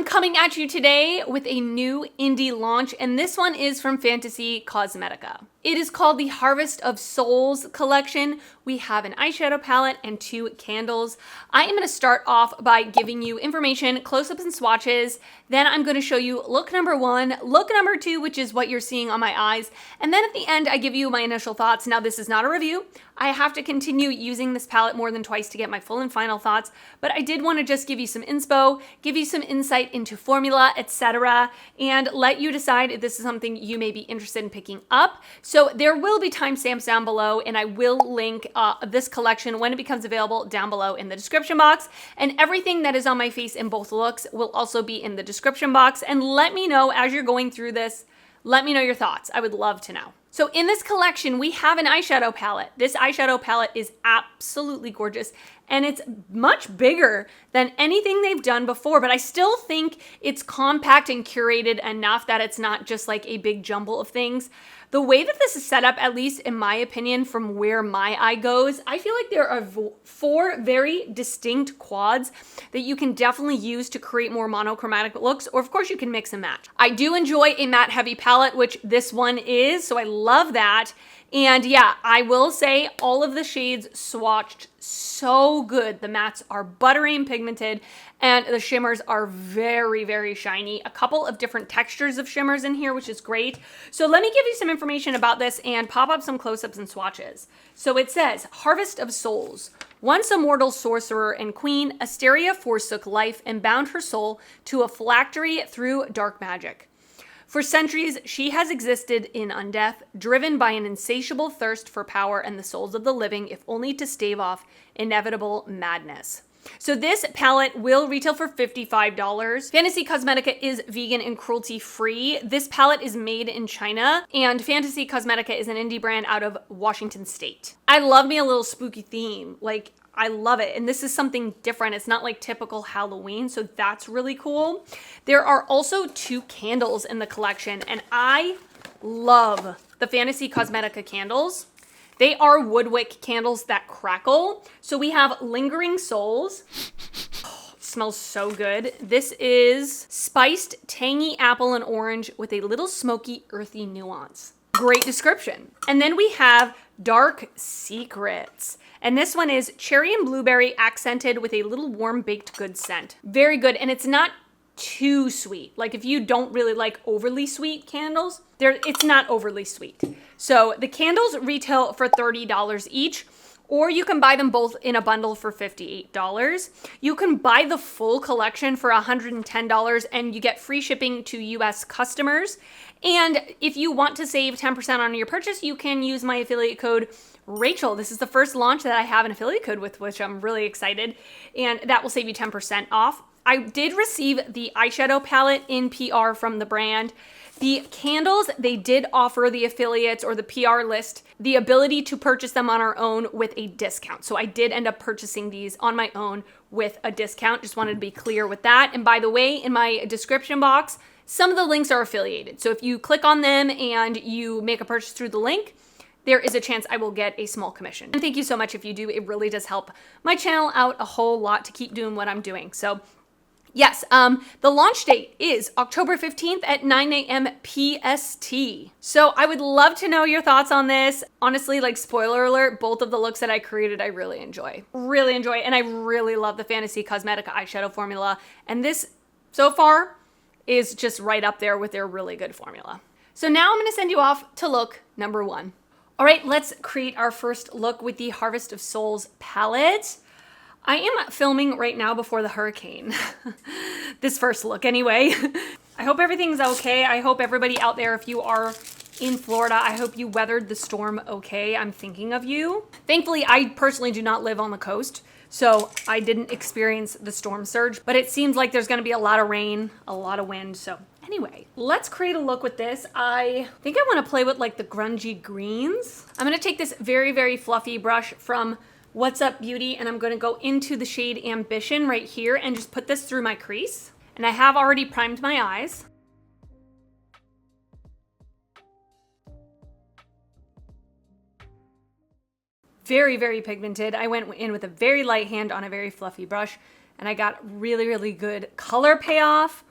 I'm coming at you today with a new indie launch, and this one is from Fantasy Cosmetica. It is called the Harvest of Souls collection. We have an eyeshadow palette and 2 candles. I am going to start off by giving you information, close-ups and swatches. Then I'm going to show you look number 1, look number 2, which is what you're seeing on my eyes. And then at the end, I give you my initial thoughts. Now, this is not a review. I have to continue using this palette more than twice to get my full and final thoughts, but I did want to just give you some inspo, give you some insight into formula, etc., and let you decide if this is something you may be interested in picking up. So there will be timestamps down below, and I will link this collection when it becomes available down below in the description box. And everything that is on my face in both looks will also be in the description box. And let me know as you're going through this, let me know your thoughts. I would love to know. So in this collection, we have an eyeshadow palette. This eyeshadow palette is absolutely gorgeous, and it's much bigger than anything they've done before, but I still think it's compact and curated enough that it's not just like a big jumble of things. The way that this is set up, at least in my opinion, from where my eye goes, I feel like there are 4 very distinct quads that you can definitely use to create more monochromatic looks, or of course you can mix and match. I do enjoy a matte heavy palette, which this one is, so I love that. And yeah, I will say all of the shades swatched so good. The mattes are buttery and pigmented, and the shimmers are very, very shiny. A couple of different textures of shimmers in here, which is great. So let me give you some information about this and pop up some close-ups and swatches. So it says, Harvest of Souls. Once a mortal sorcerer and queen, Asteria forsook life and bound her soul to a phylactery through dark magic. For centuries, she has existed in undeath, driven by an insatiable thirst for power and the souls of the living, if only to stave off inevitable madness. So this palette will retail for $55. Fantasy Cosmetica is vegan and cruelty-free. This palette is made in China, and Fantasy Cosmetica is an indie brand out of Washington State. I love me a little spooky theme. Like, I love it. And this is something different. It's not like typical Halloween, so that's really cool. There are also 2 candles in the collection, and I love the Fantasy Cosmetica candles. They are woodwick candles that crackle. So we have Lingering Souls. Oh, it smells so good. This is spiced tangy apple and orange with a little smoky, earthy nuance. Great description. And then we have Dark Secrets. And this one is cherry and blueberry accented with a little warm baked goods scent. Very good. And it's not too sweet. Like if you don't really like overly sweet candles, it's not overly sweet. So the candles retail for $30 each, or you can buy them both in a bundle for $58. You can buy the full collection for $110 and you get free shipping to US customers. And if you want to save 10% on your purchase, you can use my affiliate code Rachel. This is the first launch that I have an affiliate code with, which I'm really excited, and that will save you 10% off. I did receive the eyeshadow palette in PR from the brand. The candles, they did offer the affiliates or the PR list the ability to purchase them on our own with a discount. So I did end up purchasing these on my own with a discount. Just wanted to be clear with that. And by the way, in my description box, some of the links are affiliated. So if you click on them and you make a purchase through the link, there is a chance I will get a small commission. And thank you so much if you do. It really does help my channel out a whole lot to keep doing what I'm doing. So yes, the launch date is October 15th at 9 a.m. PST. So I would love to know your thoughts on this. Honestly, like spoiler alert, both of the looks that I created, I really enjoy. Really enjoy, and I really love the Fantasy Cosmetica eyeshadow formula. And this, so far, is just right up there with their really good formula. So now I'm gonna send you off to look number 1. All right, let's create our first look with the Harvest of Souls palette. I am filming right now before the hurricane. This first look anyway. I hope everything's okay. I hope everybody out there, if you are in Florida, I hope you weathered the storm okay. I'm thinking of you. Thankfully, I personally do not live on the coast, so I didn't experience the storm surge, but it seems like there's gonna be a lot of rain, a lot of wind, so anyway, let's create a look with this. I think I wanna play with like the grungy greens. I'm gonna take this very, very fluffy brush from What's Up Beauty, and I'm gonna go into the shade Ambition right here and just put this through my crease. And I have already primed my eyes. Very, very pigmented. I went in with a very light hand on a very fluffy brush, and I got really, really good color payoff.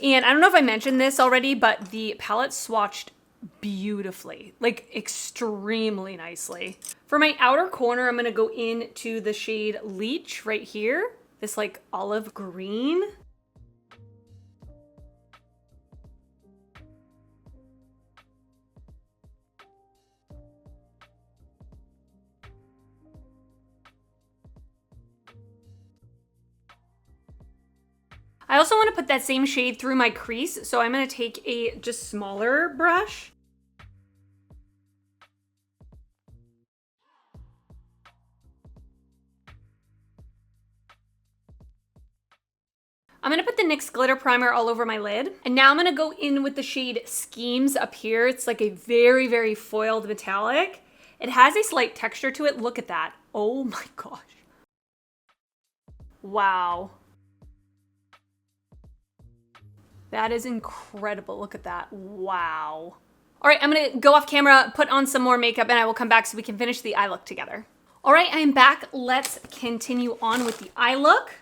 And I don't know if I mentioned this already, but the palette swatched beautifully, like extremely nicely. For my outer corner, I'm gonna go into the shade Leech right here, this like olive green. I also want to put that same shade through my crease, so I'm going to take a just smaller brush. I'm going to put the NYX glitter primer all over my lid. And now I'm going to go in with the shade Schemes up here. It's like a very, very foiled metallic. It has a slight texture to it. Look at that. Oh my gosh. Wow. That is incredible. Look at that. Wow. All right, I'm gonna go off camera, put on some more makeup, and I will come back so we can finish the eye look together. All right, I am back. Let's continue on with the eye look.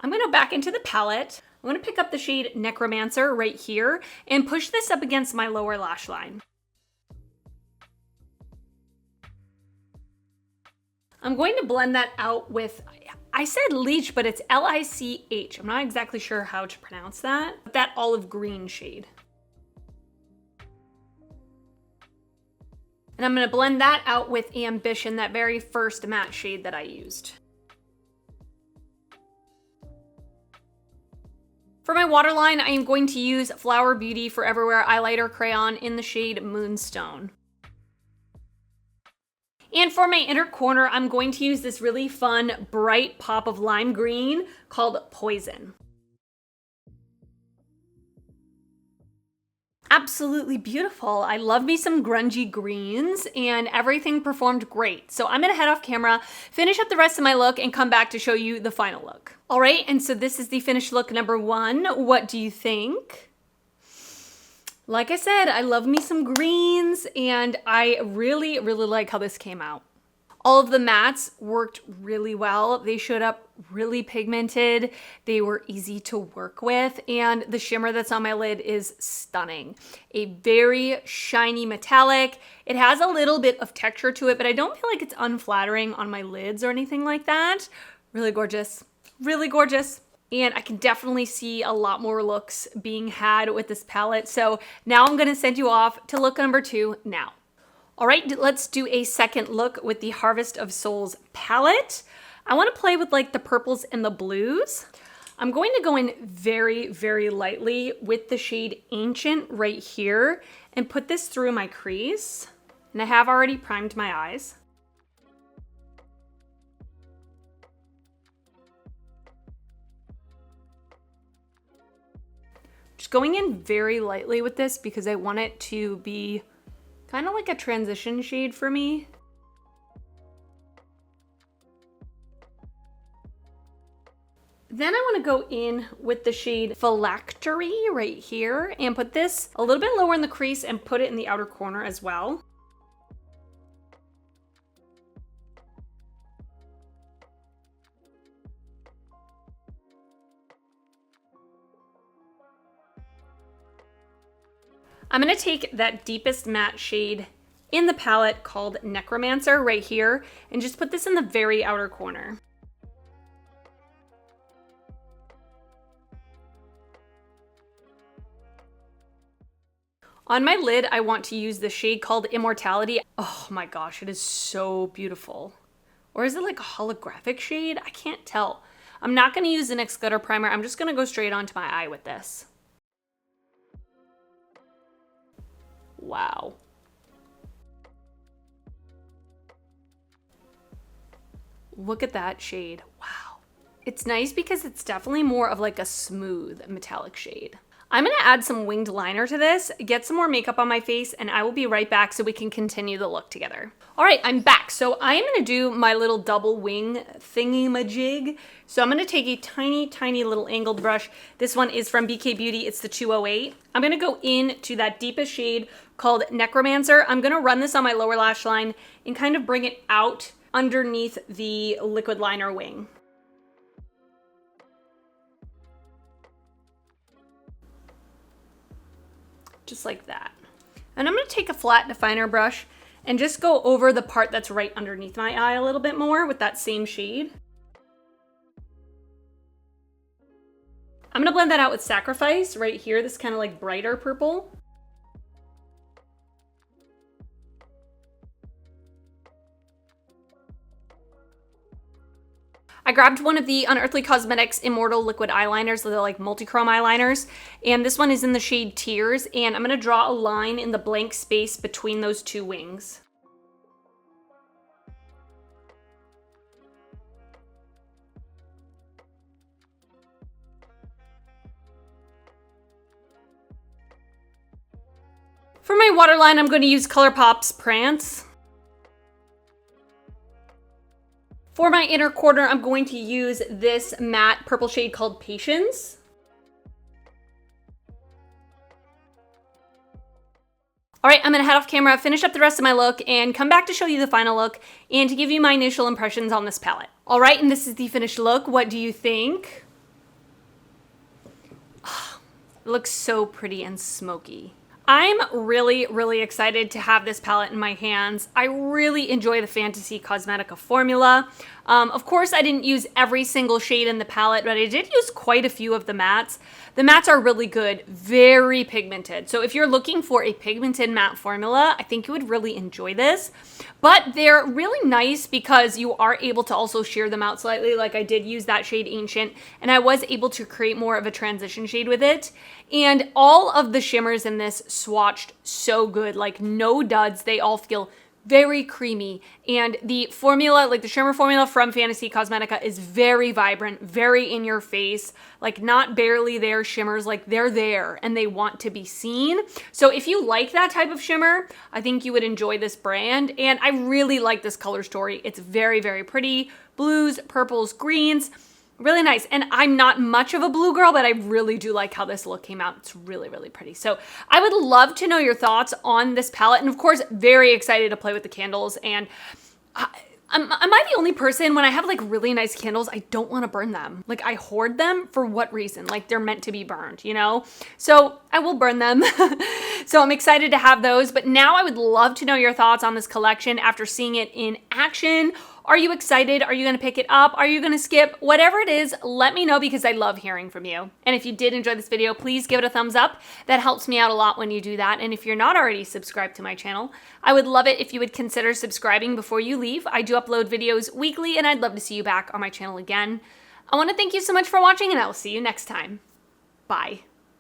I'm gonna go back into the palette. I'm gonna pick up the shade Necromancer right here and push this up against my lower lash line. I'm going to blend that out with, I said Leech, but it's L-I-C-H. I'm not exactly sure how to pronounce that, but that olive green shade. And I'm gonna blend that out with Ambition, that very first matte shade that I used. For my waterline, I am going to use Flower Beauty Foreverwear Eyeliner Crayon in the shade Moonstone. And for my inner corner, I'm going to use this really fun, bright pop of lime green called Poison. Absolutely beautiful. I love me some grungy greens and everything performed great. So I'm gonna head off camera, finish up the rest of my look and come back to show you the final look. All right, and so this is the finished look number 1. What do you think? Like I said, I love me some greens and I really, really like how this came out. All of the mattes worked really well. They showed up really pigmented. They were easy to work with, and the shimmer that's on my lid is stunning. A very shiny metallic. It has a little bit of texture to it, but I don't feel like it's unflattering on my lids or anything like that. Really gorgeous, really gorgeous. And I can definitely see a lot more looks being had with this palette. So now I'm gonna send you off to look number 2 now. All right, let's do a second look with the Harvest of Souls palette. I want to play with like the purples and the blues. I'm going to go in very, very lightly with the shade Ancient right here and put this through my crease. And I have already primed my eyes. Just going in very lightly with this because I want it to be kind of like a transition shade for me. Then I want to go in with the shade Phylactery right here and put this a little bit lower in the crease and put it in the outer corner as well. I'm gonna take that deepest matte shade in the palette called Necromancer right here and just put this in the very outer corner. On my lid, I want to use the shade called Immortality. Oh my gosh, it is so beautiful. Or is it like a holographic shade? I can't tell. I'm not gonna use the NYX glitter primer. I'm just gonna go straight onto my eye with this. Wow. Look at that shade. Wow. It's nice because it's definitely more of like a smooth metallic shade. I'm gonna add some winged liner to this, get some more makeup on my face, and I will be right back so we can continue the look together. All right, I'm back. So I am gonna do my little double wing thingy-majig. So I'm gonna take a tiny, tiny little angled brush. This one is from BK Beauty, it's the 208. I'm gonna go into that deepest shade called Necromancer. I'm gonna run this on my lower lash line and kind of bring it out underneath the liquid liner wing. just like that. And I'm gonna take a flat definer brush and just go over the part that's right underneath my eye a little bit more with that same shade. I'm gonna blend that out with Sacrifice right here, this kind of like brighter purple. I grabbed one of the Unearthly Cosmetics Immortal Liquid Eyeliners, they're like multi-chrome eyeliners, and this one is in the shade Tears, and I'm gonna draw a line in the blank space between those two wings. For my waterline, I'm going to use ColourPop's Prance. For my inner corner, I'm going to use this matte purple shade called Patience. All right, I'm gonna head off camera, finish up the rest of my look, and come back to show you the final look and to give you my initial impressions on this palette. All right, and this is the finished look. What do you think? Oh, it looks so pretty and smoky. I'm really excited to have this palette in my hands. I really enjoy the Fantasy Cosmetica formula. Of course, I didn't use every single shade in the palette, but I did use quite a few of the mattes. The mattes are really good, very pigmented. So if you're looking for a pigmented matte formula, I think you would really enjoy this. But they're really nice because you are able to also sheer them out slightly. Like I did use that shade Ancient, and I was able to create more of a transition shade with it. And all of the shimmers in this swatched so good, like no duds. They all feel very creamy. And the formula, like the shimmer formula from Fantasy Cosmetica, is very vibrant, very in your face, like not barely there shimmers, like they're there and they want to be seen. So if you like that type of shimmer, I think you would enjoy this brand. And I really like this color story. It's very pretty. Blues, purples, greens. Really nice. And I'm not much of a blue girl, but I really do like how this look came out. It's really pretty. So I would love to know your thoughts on this palette. And of course, very excited to play with the candles. And am I the only person, when I have like really nice candles, I don't want to burn them. Like I hoard them for what reason? Like they're meant to be burned, you know? So I will burn them. So I'm excited to have those. But now I would love to know your thoughts on this collection after seeing it in action. Are you excited? Are you gonna pick it up? Are you gonna skip? Whatever it is, let me know because I love hearing from you. And if you did enjoy this video, please give it a thumbs up. That helps me out a lot when you do that. And if you're not already subscribed to my channel, I would love it if you would consider subscribing before you leave. I do upload videos weekly and I'd love to see you back on my channel again. I wanna thank you so much for watching and I will see you next time. Bye.